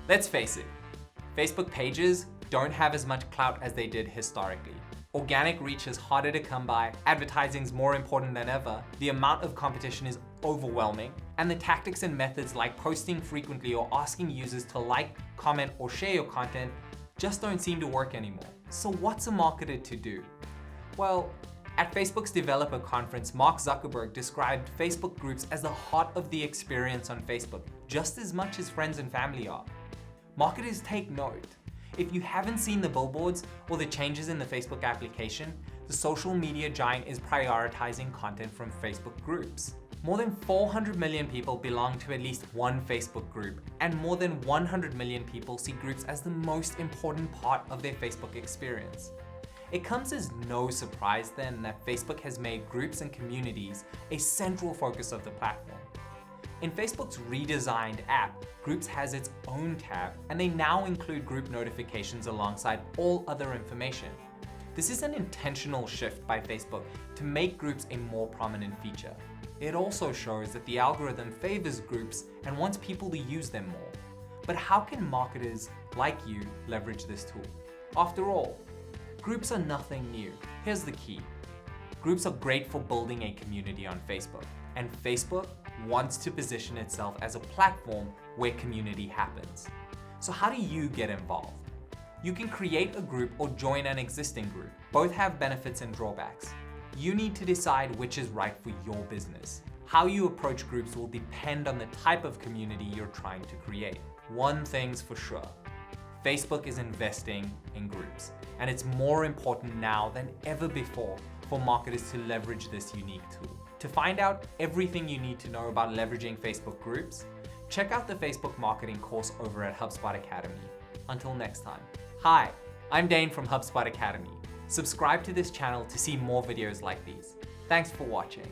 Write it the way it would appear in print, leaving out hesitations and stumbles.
Let's face it, Facebook pages don't have as much clout as they did historically. Organic reach is harder to come by, advertising is more important than ever, the amount of competition is overwhelming, and the tactics and methods like posting frequently or asking users to like, comment, or share your content just don't seem to work anymore. So what's a marketer to do? Well, at Facebook's developer conference, Mark Zuckerberg described Facebook groups as the heart of the experience on Facebook, just as much as friends and family are. Marketers, take note. If you haven't seen the billboards or the changes in the Facebook application, the social media giant is prioritizing content from Facebook groups. More than 400 million people belong to at least one Facebook group, and more than 100 million people see groups as the most important part of their Facebook experience. It comes as no surprise then that Facebook has made groups and communities a central focus of the platform. In Facebook's redesigned app, Groups has its own tab, and they now include group notifications alongside all other information. This is an intentional shift by Facebook to make groups a more prominent feature. It also shows that the algorithm favors groups and wants people to use them more. But how can marketers like you leverage this tool? After all, groups are nothing new. Here's the key. Groups are great for building a community on Facebook, and Facebook wants to position itself as a platform where community happens. So how do you get involved? You can create a group or join an existing group. Both have benefits and drawbacks. You need to decide which is right for your business. How you approach groups will depend on the type of community you're trying to create. One thing's for sure, Facebook is investing in groups, and it's more important now than ever before for marketers to leverage this unique tool. To find out everything you need to know about leveraging Facebook groups, check out the Facebook marketing course over at HubSpot Academy. Until next time. Hi, I'm Dane from HubSpot Academy. Subscribe to this channel to see more videos like these. Thanks for watching.